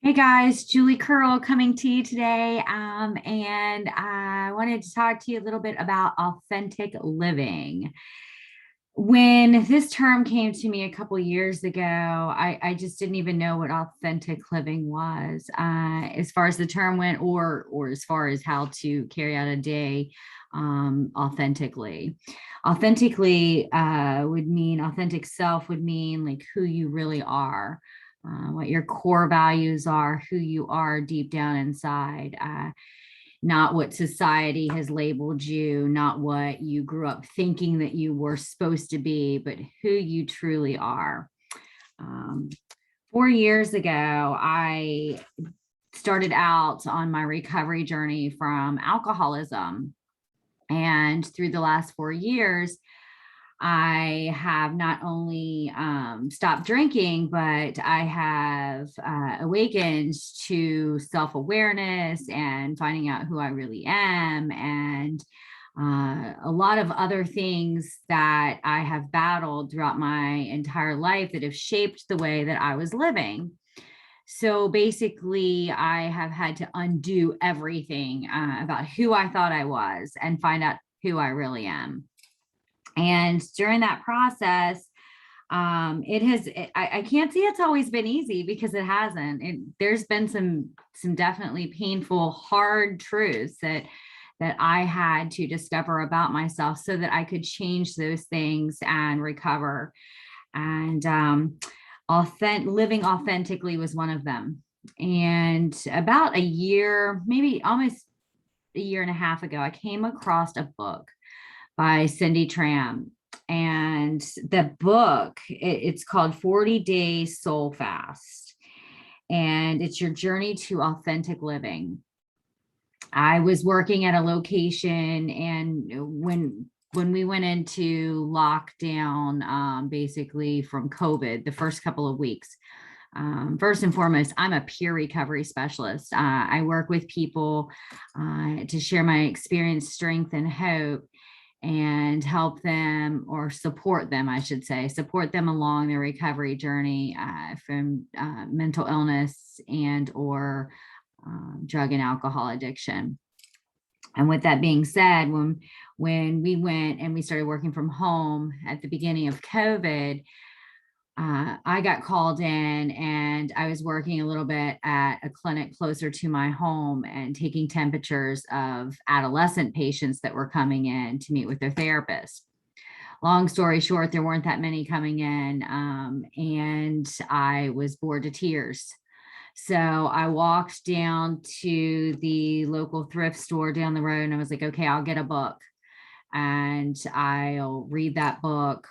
Hey guys, Julie Curl coming to you today. And I wanted to talk to you a little bit about authentic living. When this term came to me a couple years ago, I just didn't even know what authentic living was, as far as the term went, or as far as how to carry out a day authentically. Authentically would mean authentic self would mean like who you really are, what your core values are, who you are deep down inside. Not what society has labeled you, not what you grew up thinking that you were supposed to be, but who you truly are. Um, 4 years ago, I started out on my recovery journey from alcoholism. And through the last 4 years, I have not only stopped drinking, but I have awakened to self awareness and finding out who I really am, and a lot of other things that I have battled throughout my entire life that have shaped the way that I was living. So basically, I have had to undo everything about who I thought I was and find out who I really am. And during that process, I can't say it's always been easy, because it hasn't. There's been some definitely painful, hard truths that I had to discover about myself so that I could change those things and recover. And living authentically was one of them. And about a year, maybe almost a year and a half ago, I came across a book by Cindy Tram. And the book, it's called 40 Days Soul Fast. And it's your journey to authentic living. I was working at a location, and when we went into lockdown, basically from COVID, the first couple of weeks, first and foremost, I'm a peer recovery specialist. I work with people to share my experience, strength, and hope, and help them, or support them, I should say, support them along their recovery journey from mental illness and or drug and alcohol addiction. And with that being said, when we went and we started working from home at the beginning of COVID, I got called in, and I was working a little bit at a clinic closer to my home and taking temperatures of adolescent patients that were coming in to meet with their therapist. Long story short, there weren't that many coming in, and I was bored to tears. So I walked down to the local thrift store down the road, and I was like, okay, I'll get a book and I'll read that book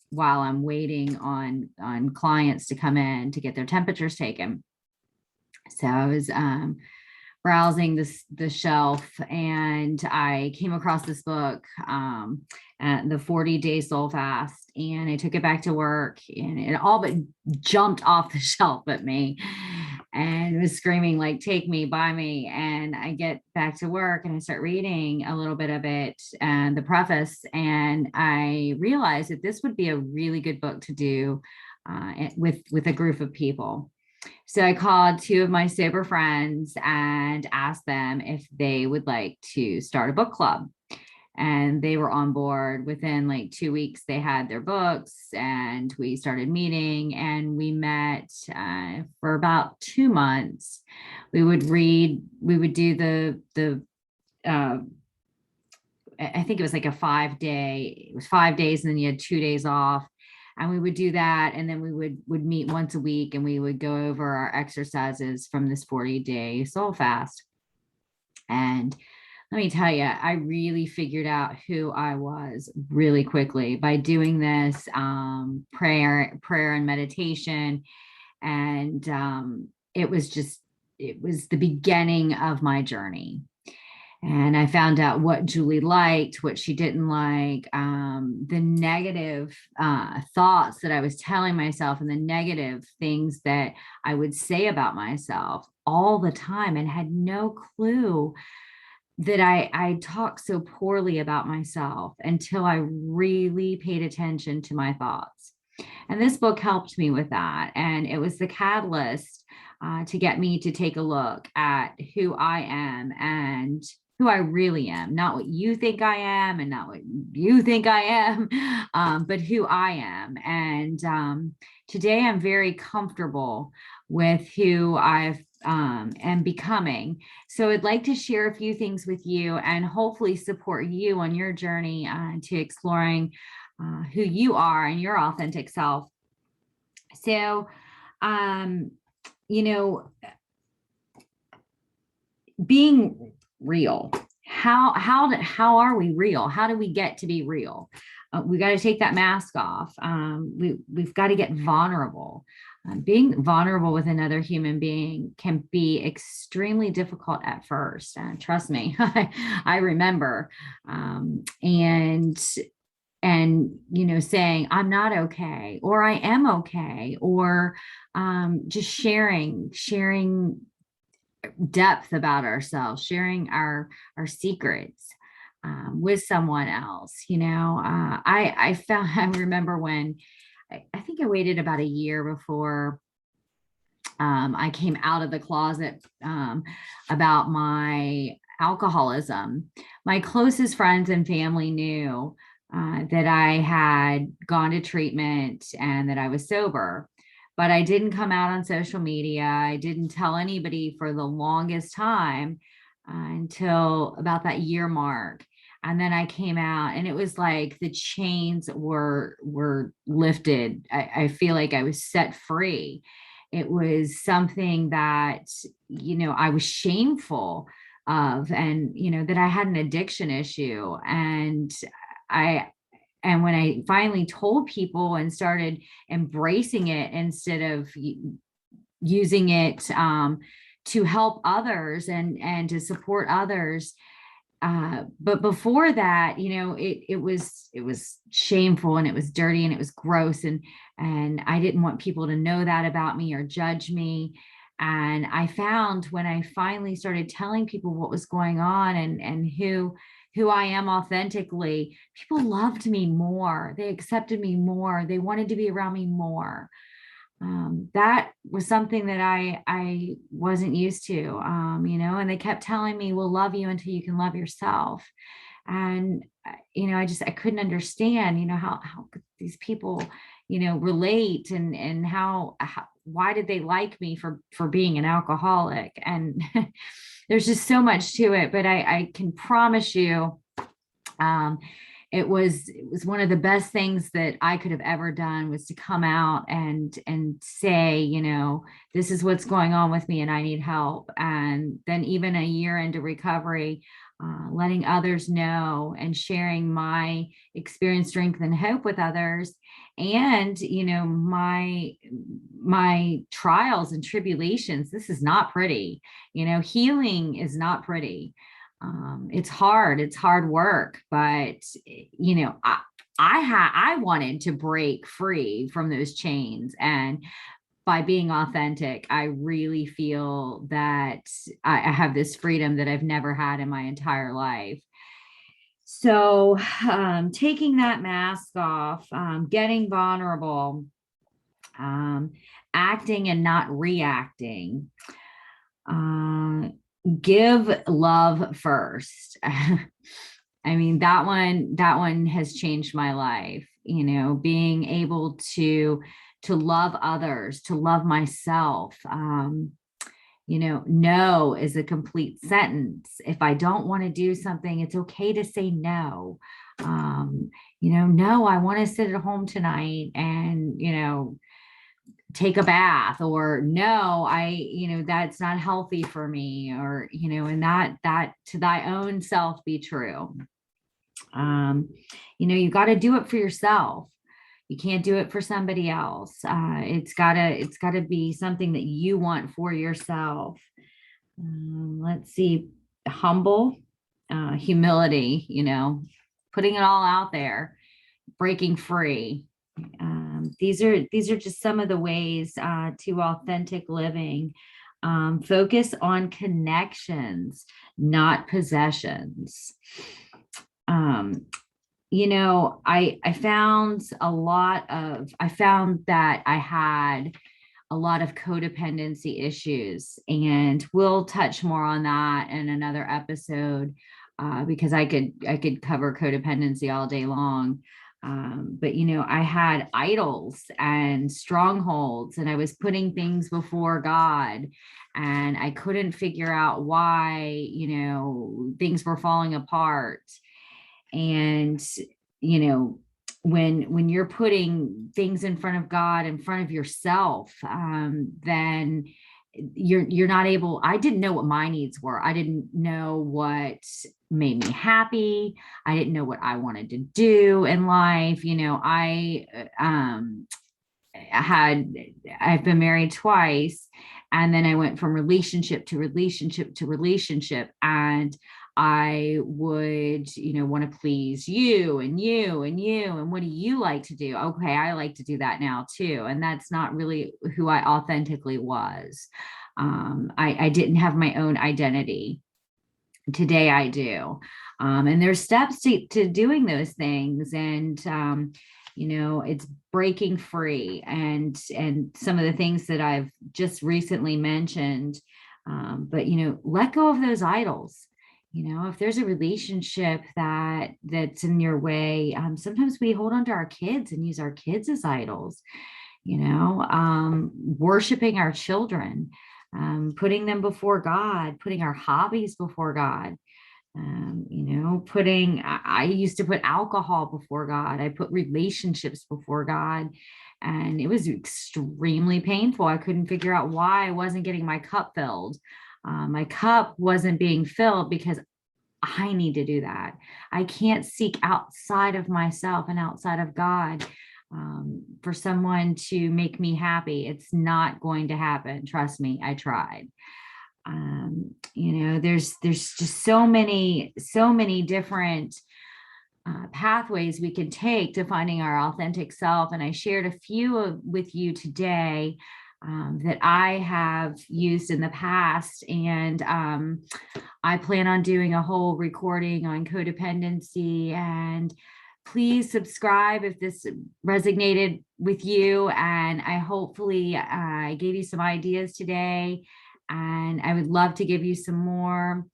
while I'm waiting on clients to come in to get their temperatures taken. So I was browsing the shelf, and I came across this book, at the 40 Day Soul Fast, and I took it back to work, and it all but jumped off the shelf at me and was screaming like, take me, buy me. And I get back to work and I start reading a little bit of it and the preface, and I realized that this would be a really good book to do with a group of people. So I called two of my sober friends and asked them if they would like to start a book club. And they were on board. Within like 2 weeks, they had their books, and we started meeting, and we met for about 2 months. We would read, we would do uh, I think it was like a 5 day, it was 5 days, and then you had 2 days off. And we would do that, and then we would meet once a week, and we would go over our exercises from this 40-day soul fast. And let me tell you, I really figured out who I was really quickly by doing this prayer and meditation. And it was the beginning of my journey. And I found out what Julie liked, what she didn't like, the negative thoughts that I was telling myself, and the negative things that I would say about myself all the time, and had no clue that I talked so poorly about myself until I really paid attention to my thoughts. And this book helped me with that. And it was the catalyst to get me to take a look at who I am and who I really am, not what you think I am and not what you think I am, but who I am. And today I'm very comfortable with who I've am becoming. So I'd like to share a few things with you and hopefully support you on your journey to exploring who you are and your authentic self. So, you know, being real. How are we real? How do we get to be real? We got to take that mask off. We've got to get vulnerable. Being vulnerable with another human being can be extremely difficult at first. Trust me, I remember. And saying I'm not okay, or I am okay, or just sharing depth about ourselves, sharing our secrets with someone else. I found I remember when I think I waited about a year before I came out of the closet about my alcoholism. My closest friends and family knew that I had gone to treatment and that I was sober, but I didn't come out on social media. I didn't tell anybody for the longest time until about that year mark. And then I came out, and it was like the chains were lifted. I feel like I was set free. It was something that, I was shameful of, and, that I had an addiction issue. I, and when I finally told people and started embracing it instead of using it to help others and to support others, but before that, it was shameful, and it was dirty, and it was gross, and I didn't want people to know that about me or judge me. And I found when I finally started telling people what was going on and who I am authentically, people loved me more. They accepted me more. They wanted to be around me more. That was something that I wasn't used to, and they kept telling me, we'll love you until you can love yourself. And, I couldn't understand, how could these people, relate, and why did they like me for being an alcoholic? And there's just so much to it, but I can promise you, it was one of the best things that I could have ever done, was to come out and say, this is what's going on with me and I need help. And then even a year into recovery, letting others know and sharing my experience, strength, and hope with others. And, my trials and tribulations. This is not pretty. Healing is not pretty. It's hard work, but I wanted to break free from those chains. And by being authentic, I really feel that I have this freedom that I've never had in my entire life. So, taking that mask off, getting vulnerable, acting and not reacting, give love first. I mean, that one has changed my life, being able to love others, to love myself. No is a complete sentence. If I don't want to do something, it's okay to say no. No, I want to sit at home tonight and, take a bath, or no, that's not healthy for me, or, and that to thy own self be true. You got to do it for yourself. You can't do it for somebody else. It's gotta be something that you want for yourself. Let's see, humble, humility, putting it all out there, breaking free. These are just some of the ways to authentic living. Focus on connections, not possessions. I found that I had a lot of codependency issues. And we'll touch more on that in another episode, because I could cover codependency all day long. But I had idols and strongholds, and I was putting things before God, and I couldn't figure out why, things were falling apart. And, you know, when you're putting things in front of God, in front of yourself, then you're not able. I didn't know what my needs were. I didn't know what made me happy. I didn't know what I wanted to do in life. I've been married twice, and then I went from relationship to relationship to relationship, and I would, want to please you and you and you. And what do you like to do? Okay, I like to do that now too. And that's not really who I authentically was. I didn't have my own identity. Today I do. And there's steps to doing those things. And, it's breaking free, and some of the things that I've just recently mentioned. But, let go of those idols. If there's a relationship that's in your way, sometimes we hold on to our kids and use our kids as idols, worshiping our children, putting them before God, putting our hobbies before God. I used to put alcohol before God. I put relationships before God, and it was extremely painful. I couldn't figure out why I wasn't getting my cup filled. My cup wasn't being filled because I need to do that. I can't seek outside of myself and outside of God, for someone to make me happy. It's not going to happen. Trust me, I tried. There's just so many different pathways we can take to finding our authentic self. And I shared a few with you today, that I have used in the past. And I plan on doing a whole recording on codependency. And please subscribe if this resonated with you. And I gave you some ideas today. And I would love to give you some more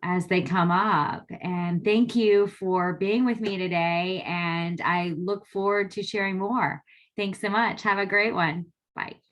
as they come up. And thank you for being with me today. And I look forward to sharing more. Thanks so much. Have a great one. Bye.